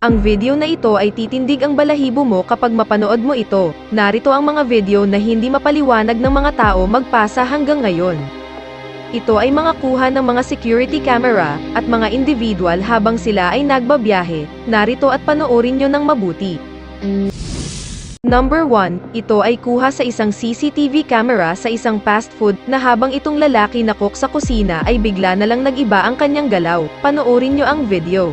Ang video na ito ay titindig ang balahibo mo kapag mapanood mo ito. Narito ang mga video na hindi mapaliwanag ng mga tao magpasa hanggang ngayon. Ito ay mga kuha ng mga security camera, at mga individual habang sila ay nagbabiyahe. Narito at panoorin nyo ng mabuti. Number 1, ito ay kuha sa isang CCTV camera sa isang fast food, na habang itong lalaki na cook sa kusina ay bigla na lang nag-iba ang kanyang galaw. Panoorin nyo ang video.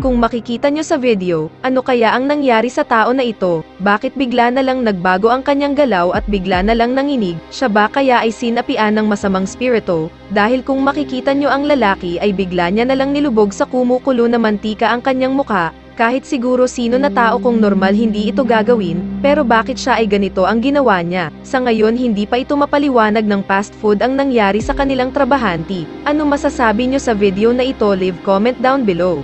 Kung makikita nyo sa video, ano kaya ang nangyari sa tao na ito? Bakit bigla na lang nagbago ang kanyang galaw at bigla na lang nanginig? Siya ba kaya ay sinapian ng masamang spirito? Dahil kung makikita nyo ang lalaki ay bigla niya na lang nilubog sa kumukulo na mantika ang kanyang mukha. Kahit siguro sino na tao kung normal hindi ito gagawin, pero bakit siya ay ganito ang ginawa niya? Sa ngayon hindi pa ito mapaliwanag ng fast food ang nangyari sa kanilang trabahanti. Ano masasabi nyo sa video na ito? Leave comment down below.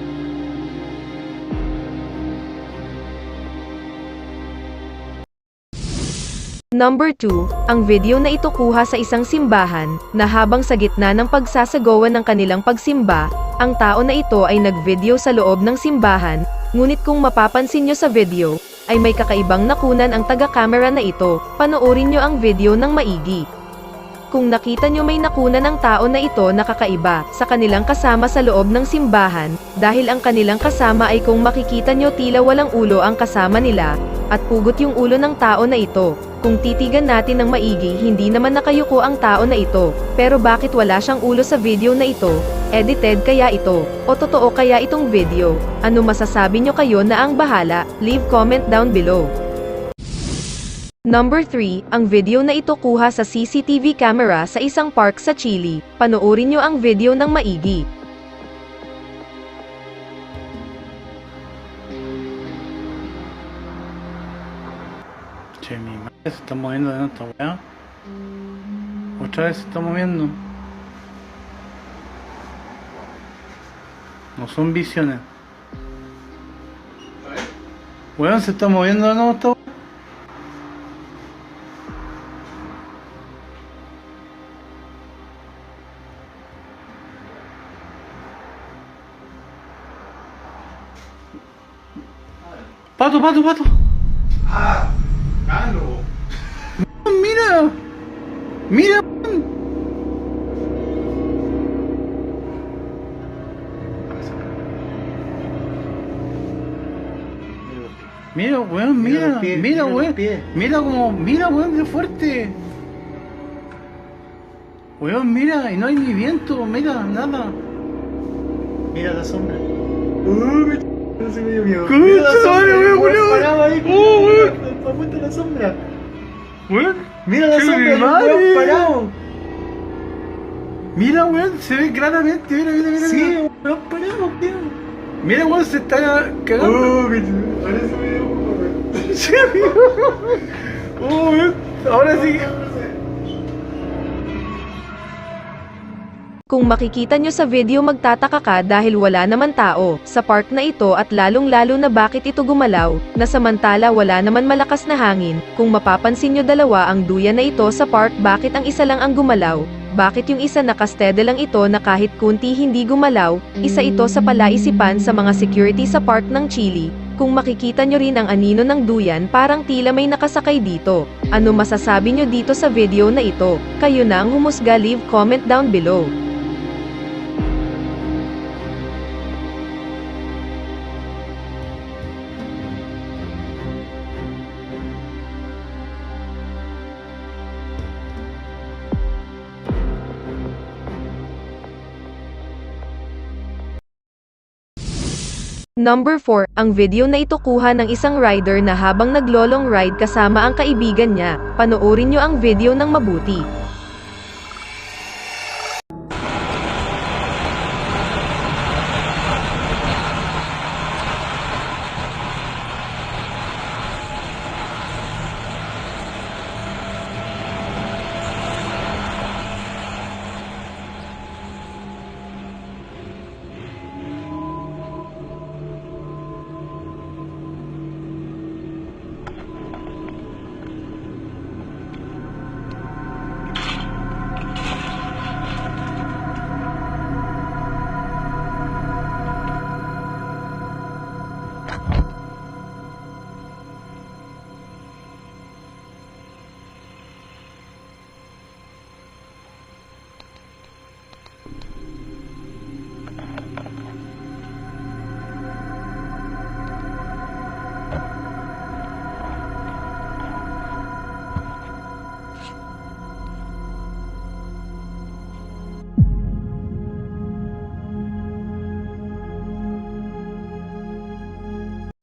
Number 2, ang video na ito kuha sa isang simbahan, na habang sa gitna ng pagsasagawa ng kanilang pagsimba, ang tao na ito ay nag-video sa loob ng simbahan, ngunit kung mapapansin nyo sa video, ay may kakaibang nakunan ang taga-camera na ito. Panoorin nyo ang video ng maigi. Kung nakita nyo may nakunan ng tao na ito na kakaiba sa kanilang kasama sa loob ng simbahan, dahil ang kanilang kasama ay kung makikita nyo tila walang ulo ang kasama nila, at pugot yung ulo ng tao na ito. Kung titigan natin ng maigi hindi naman nakayuko ang tao na ito, pero bakit wala siyang ulo sa video na ito? Edited kaya ito? O totoo kaya itong video? Ano masasabi nyo? Kayo na ang bahala, leave comment down below. Number 3, ang video na ito kuha sa CCTV camera sa isang park sa Chile. Panoorin nyo ang video ng maigi. Che, mi madre se está moviendo de esta weá. Otra vez se está moviendo. No son visiones. Weón, se está moviendo de nuevo esta weá. Pato, pato, pato. Ah, Carlos. Mira. Mira. Mira, weón, Mira mira, los pies, mira, mira los weón. pies. Mira como, mira, weón, qué fuerte. Weón, mira, y no hay ni viento, mira, nada. Mira la sombra. No se me dio miedo. ¿Cómo Mira la se sombra, vale, weón, weón? parado ahí. Oh, weón. Apunta la sombra. Weón, Mira la ¡Qué sombra, el madre! weón parado. mira, weón, se ve claramente, mira, mira, mira. Sí, Mira, un weón parado, tío. mira weón, se está cagando. Ahora se me dio un poco, weón. Sí, amigo. Oh, weón, ahora sí. Kung makikita nyo sa video magtataka ka dahil wala naman tao sa park na ito at lalong-lalo na bakit ito gumalaw, na samantala wala naman malakas na hangin. Kung mapapansin nyo dalawa ang duyan na ito sa park, bakit ang isa lang ang gumalaw? Bakit yung isa nakastede lang ito na kahit kunti hindi gumalaw? Isa ito sa palaisipan sa mga security sa park ng Chile. Kung makikita nyo rin ang anino ng duyan, parang tila may nakasakay dito. Ano masasabi nyo dito sa video na ito? Kayo na ang humusga, leave comment down below. Number 4, ang video na ito kuha ng isang rider na habang naglolong ride kasama ang kaibigan niya. Panoorin nyo ang video ng mabuti.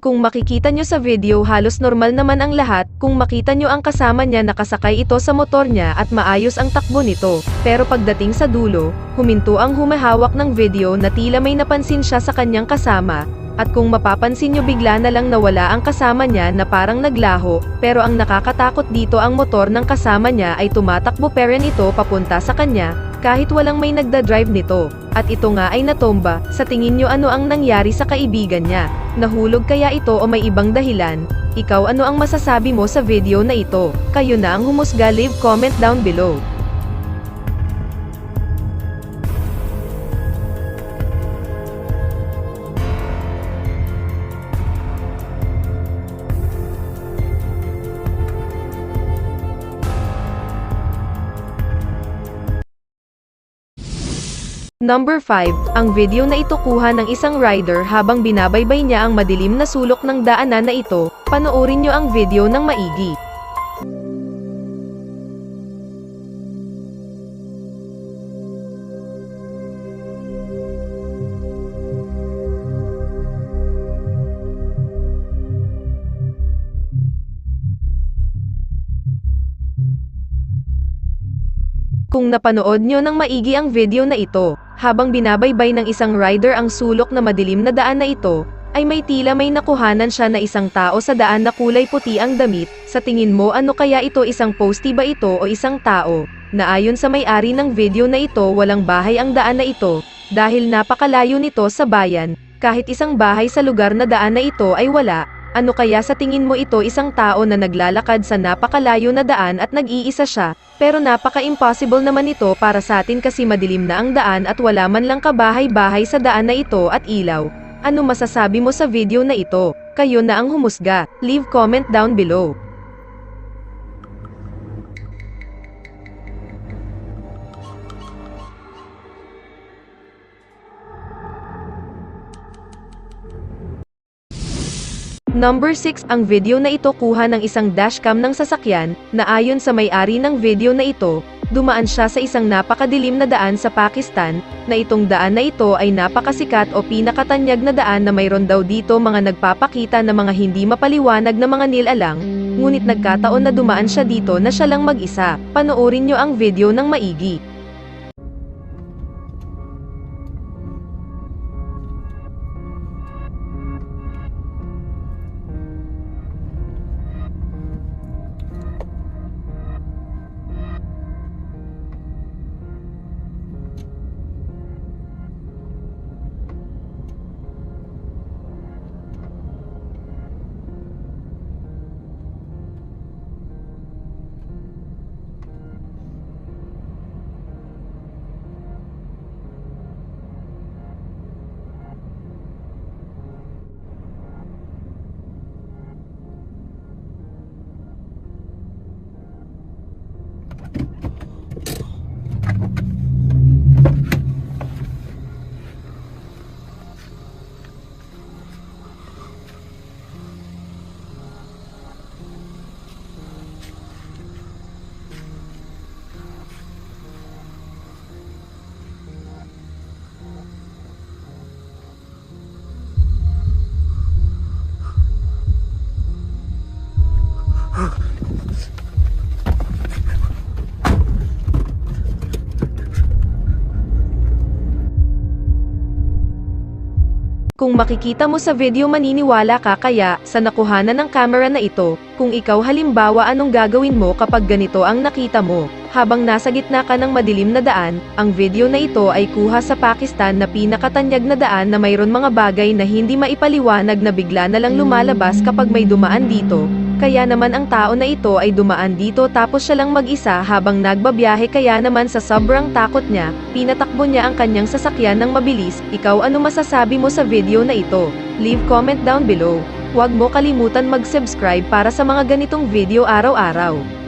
Kung makikita nyo sa video, halos normal naman ang lahat. Kung makita nyo ang kasama niya, nakasakay ito sa motor niya at maayos ang takbo nito. Pero pagdating sa dulo, huminto ang humahawak ng video na tila may napansin siya sa kanyang kasama. At kung mapapansin nyo, bigla na lang nawala ang kasama niya na parang naglaho. Pero ang nakakatakot dito, ang motor ng kasama niya ay tumatakbo pa rin ito papunta sa kanya, kahit walang may nagda-drive nito. At ito nga ay natomba. Sa tingin nyo, ano ang nangyari sa kaibigan niya? Nahulog kaya ito o may ibang dahilan? Ikaw, ano ang masasabi mo sa video na ito? Kayo na ang humusga, leave comment down below. Number 5, ang video na ito kuha ng isang rider habang binabaybay niya ang madilim na sulok ng daanan na ito. Panoorin nyo ang video ng maigi. Kung napanood nyo ng maigi ang video na ito, habang binabaybay ng isang rider ang sulok na madilim na daan na ito, ay may tila may nakuhanan siya na isang tao sa daan na kulay puti ang damit. Sa tingin mo, ano kaya ito? Isang poste ba ito o isang tao? Na ayon sa may-ari ng video na ito, walang bahay ang daan na ito, dahil napakalayo nito sa bayan. Kahit isang bahay sa lugar na daan na ito ay wala. Ano kaya sa tingin mo ito? Isang tao na naglalakad sa napakalayo na daan at nag-iisa siya, pero napaka-impossible naman ito para sa atin kasi madilim na ang daan at wala man lang kabahay-bahay sa daan na ito at ilaw. Ano masasabi mo sa video na ito? Kayo na ang humusga, leave comment down below. Number 6, ang video na ito kuha ng isang dashcam ng sasakyan, na ayon sa may-ari ng video na ito, dumaan siya sa isang napakadilim na daan sa Pakistan, na itong daan na ito ay napakasikat o pinakatanyag na daan na mayroon daw dito mga nagpapakita na mga hindi mapaliwanag na mga nilalang, ngunit nagkataon na dumaan siya dito na siya lang mag-isa. Panoorin nyo ang video ng maigi. Kung makikita mo sa video maniniwala ka kaya sa nakuhanan ng camera na ito. Kung ikaw halimbawa anong gagawin mo kapag ganito ang nakita mo? Habang nasa gitna ka ng madilim na daan, ang video na ito ay kuha sa Pakistan na pinakatanyag na daan na mayroon mga bagay na hindi maipaliwanag na bigla na lang lumalabas kapag may dumaan dito. Kaya naman ang tao na ito ay dumaan dito tapos siya lang mag-isa habang nagbabiyahe kaya naman sa sobrang takot niya, pinatakbo niya ang kanyang sasakyan ng mabilis. Ikaw ano masasabi mo sa video na ito? Leave comment down below. Huwag mo kalimutan mag-subscribe para sa mga ganitong video araw-araw.